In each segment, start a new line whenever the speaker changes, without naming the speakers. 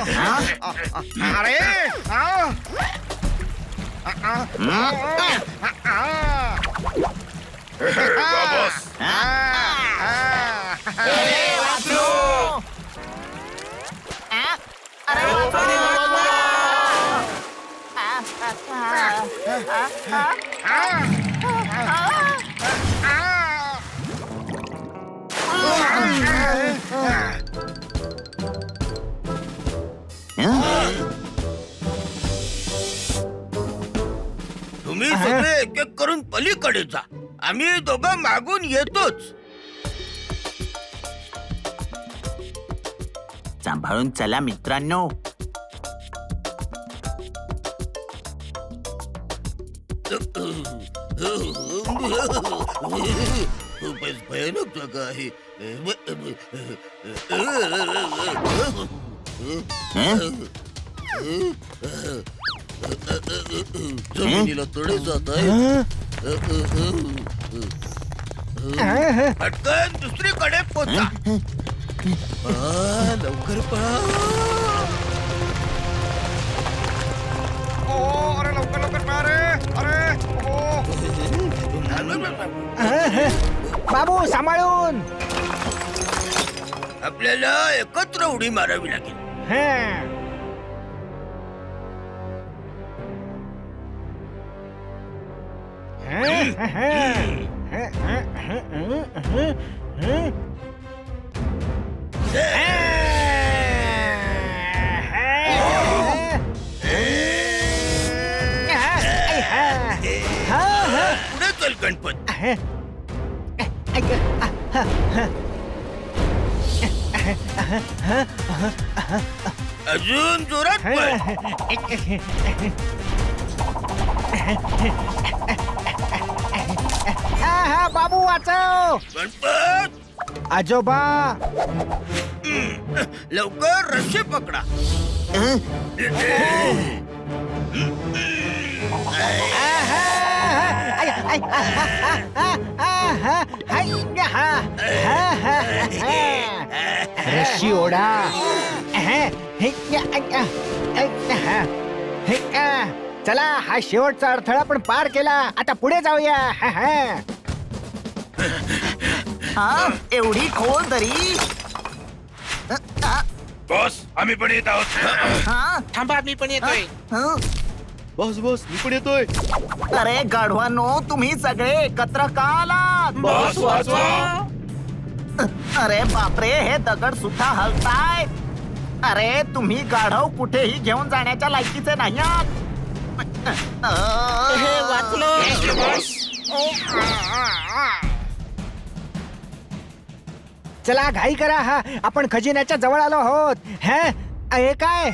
अरे
तुम्ही सगळे एक एक करून पलीकडे जा. आम्ही दोघं मागून येतोच.
सांभाळून चला मित्रांनो.
खूपच भयानक जागा आहे. जमिनीला तडे जात आहे. पटकन दुसरीकडे पोचा. लवकर पळा.
अरे लवकर लवकर पळा रे. अरे
बाबू सांभाळून.
आपल्याला एकत्र उडी मारावी लागेल. पुढे चल गणपत. अजून जोरात पळ.
बाबू वाचव.
गणपत
आजोबा.
लवकर रस्सी पकडा.
रशी ओढा. चला हा शेवटचा अडथळा पण पार केला. आता पुढे जाऊया.
एवढी खोल तरी.
बॉस आम्ही पण येत आहोत.
थांबा मी पण येतोय.
बॉस बॉस मी पण येतोय.
अरे गाढवांनो, तुम्ही सगळे एकत्र का आलात?
बॉस वाचवा.
अरे बापरे, हे दगड सुद्धा हलताय. अरे तुम्ही गाढव कुठेही घेऊन जाण्याच्या लायकीचे नाही आहात.
चला घाई करा. आपण खजिन्याच्या जवळ आलो आहोत. हे काय?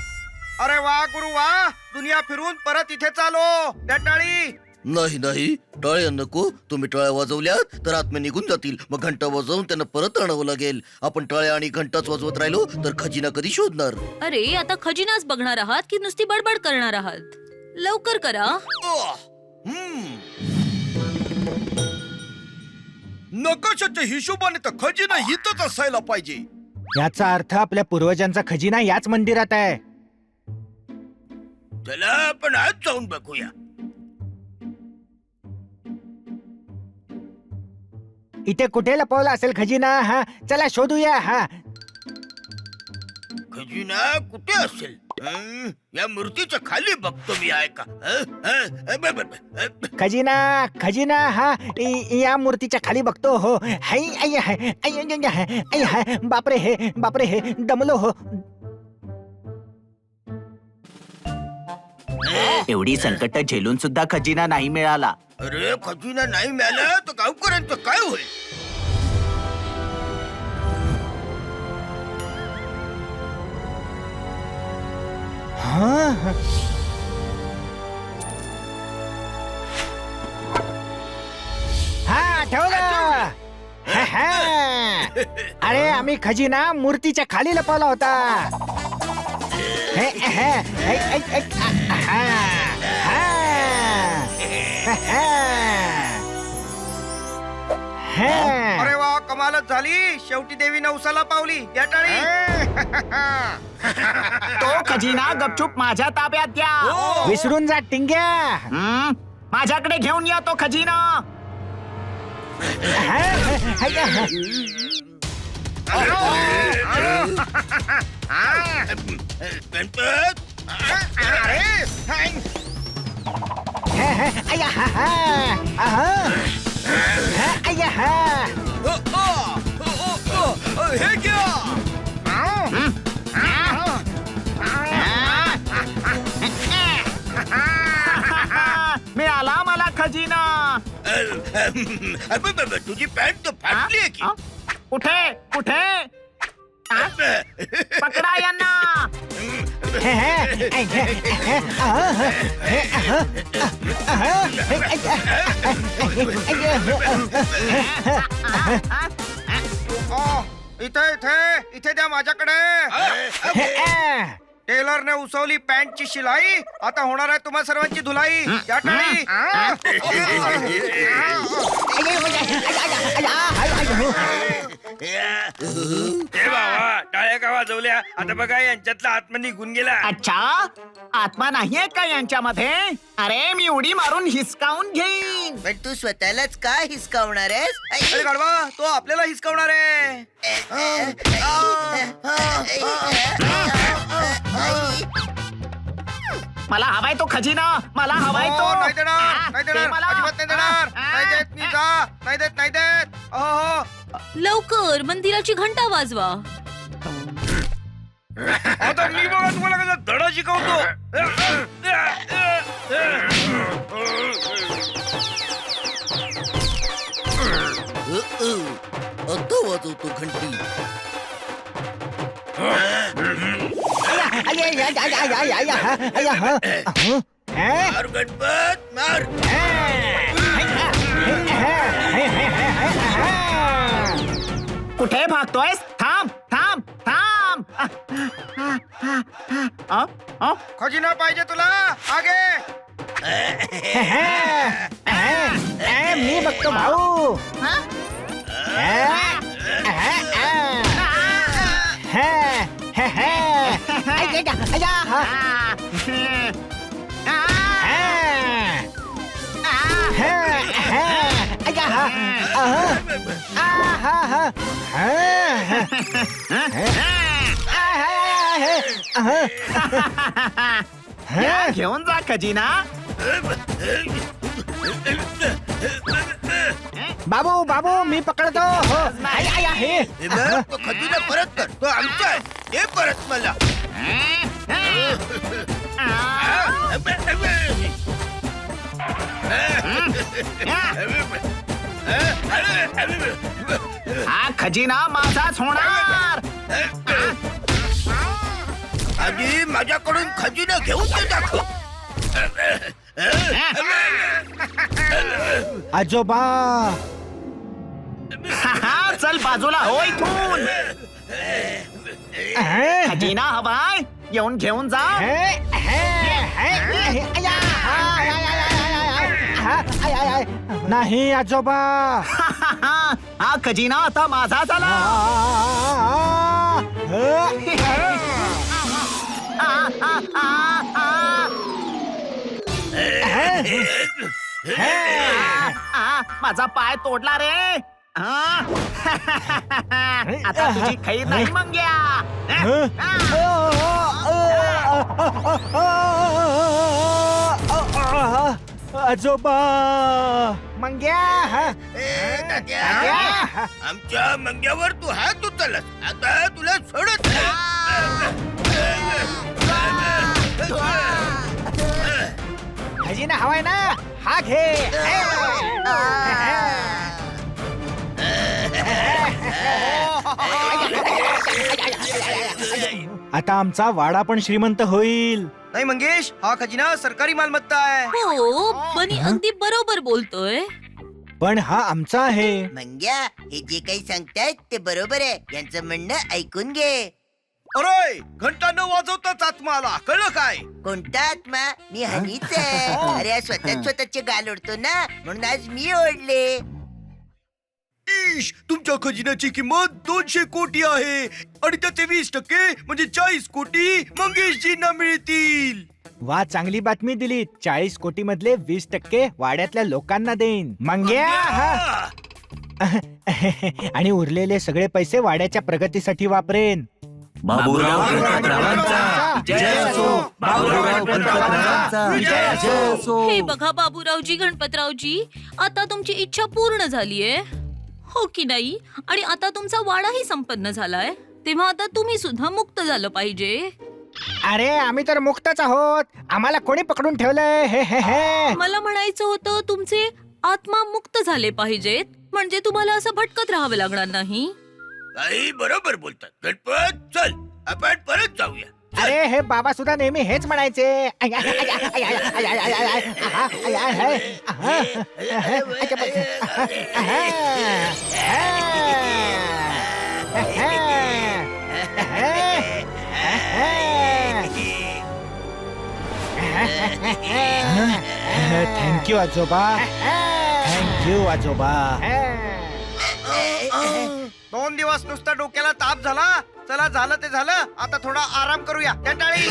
अरे वा गुरु वा. दुनिया फिरून परत इथे चालो. त्या टाळी.
नाही नाही, टाळ्या नको. तुम्ही टाळ्या वाजवल्यात तर आत्मे निघून जातील. मग घंटा वाजवून त्यांना परत आणावं लागेल. आपण टाळ्या आणि घंटाच वाजवत राहिलो तर खजिना कधी शोधणार?
अरे आता खजिनाच बघणार आहात की नुसती बडबड करणार आहात? लवकर करा.
नकाशाच्या हिशोबाने तर खजिना हितच असायला पाहिजे.
याचा अर्थ आपल्या पूर्वजांचा खजिना याच मंदिरात आहे.
चला आपण आज जाऊन बघूया.
इथे कुठे लपवला असेल खजिना? चला शोधूया.
खजिना कुठे असेल? या मूर्तीच्या खाली बघतो मी. आहे का?
खजिना या मूर्तीच्या खाली बघतो. हो. बापरे हे दमलो हो.
एवढी संकट झेलून सुद्धा खजिना नाही मिळाला.
अरे खजिना नाही मिळाला तर गावकऱ्यांचं काय होईल?
ठेवलं. अरे आम्ही खजिना मूर्तीच्या खाली लपवला होता.
अरे वा कमालच झाली. शेवटी देवी नवसाला पावली. या टाळी.
तो खजिना गपचूप माझ्या ताब्यात द्या.
विसरून जा टिंग्या.
हं? माझ्याकडे घेऊन या तो खजिना.
गणपत
हे घ्या.
मिळाला मला खजिना.
तुझी पॅन्ट तर फाटली आहे की.
हं? कुठे कुठे पकडा यांना.
इथे इथे इथे द्या माझ्याकडे. टेलरने उसवली पॅन्टची शिलाई. आता होणार आहे तुम्हा सर्वांची धुलाई. या टाळी.
हे बाबा टाळ्या का वाजवल्या. आता बघा यांच्यातला आत्मा निघून गेला.
अच्छा, आत्मा नाहीये का यांच्यामध्ये? अरे मी उडी मारून हिसकावून घेईन.
पण तू स्वतःलाच का हिसकावणार आहेस?
अरे गाढवा, तो आपल्याला हिसकावणार आहे.
मला हवाय तो खजिना. मला हवाय तो.
नाही देणार, नाही
ते
देणार,
मला-
अजिबात नाही देणार. नाही देत मी जा. नाही देत, नाही देत. हो.
लवकर मंदिराची घंटा वाजवा.
आता मी बघा तुम्हाला कसा धडा शिकवतो.
आता वाजवतो घंटी. मार गणपत मार.
कुठे भागतोयस? थांब थांब थांब.
खजिना पाहिजे तुला. आगे.
मी बघतो भाऊ.
घेऊन जा खजिना.
बाबू बाबू मी पकडतो. हो.
हे बघ, तो खजिना परत कर. तो आमचा आहे. हे परत मला.
हा खजिना माझाच होणार.
आधी माझ्याकडून खजिना घेऊन ते दाखव.
आजोबा.
चल बाजूला हो इथून. खजिना हवाय. येऊन घेऊन जा.
नाही आजोबा.
हा खजिना आता माझा झाला. माझा पाय तोडला रे. आता तुझी खैर नाही मंग्या.
आजोबा. मंग्या.
आमच्या मंग्यावर तू हात उचललास. आता तुला सोडत
खजिना हवाय ना. हा घे. आता आमचा वाडा पण श्रीमंत होईल.
नाही मंगेश, हा खजिना सरकारी मालमत्ता आहे.
हो बनी अगदी बरोबर बोलतोय.
पण हा आमचा आहे.
मंग्या हे जे काही सांगतायत ते बरोबर आहे. यांचं म्हणणं ऐकून घे.
अरे घंटा न वाजवताच आत्मा आला. कळलं काय?
कोणता आत्मा? मी हनीच आहे. अरे स्वतःच स्वतःचे गाल ओढतो ना, म्हणून आज मी ओढले. तुमच्या खजिन्याची किंमत 200 कोटी आहे आणि त्याचे 20% म्हणजे 40 कोटी मंगेशजींना मिळतील.
वा, चांगली बातमी दिली. 40 कोटी मधले 20% वाड्यातल्या लोकांना देईन. मंग्या हा. आणि उरलेले सगळे पैसे वाड्याच्या प्रगतीसाठी वापरेन.
बाबूराव गणपतरावांचा जय असो. बाबूराव गणपतरावांचा जय असो.
हे बघा बाबूरावजी, गणपतरावजी, आता तुमची इच्छा पूर्ण झालीये, हो की नाही? आणि आता तुमचा वाडाही संपन्न झालाय, तेव्हा आता तुम्ही सुद्धा मुक्त झालं पाहिजे.
अरे आम्ही तर मुक्तच आहोत. आम्हाला कोणी पकडून ठेवलंय? हे हे हे.
मला म्हणायचं होतं तुमचे आत्मा मुक्त झाले पाहिजेत, म्हणजे तुम्हाला असं भटकत राहावं लागणार नाही.
काही बरोबर बोलतात. गणपत, चल आपण परत जाऊया.
अरे हे बाबा सुद्धा नेहमी हेच म्हणायचे. थँक्यू आजोबा. थँक्यू आजोबा.
2 दिवस नुसता डोक्याला ताप झाला. चला, झालं ते झालं. आता थोडा आराम करूया. त्या टाळी.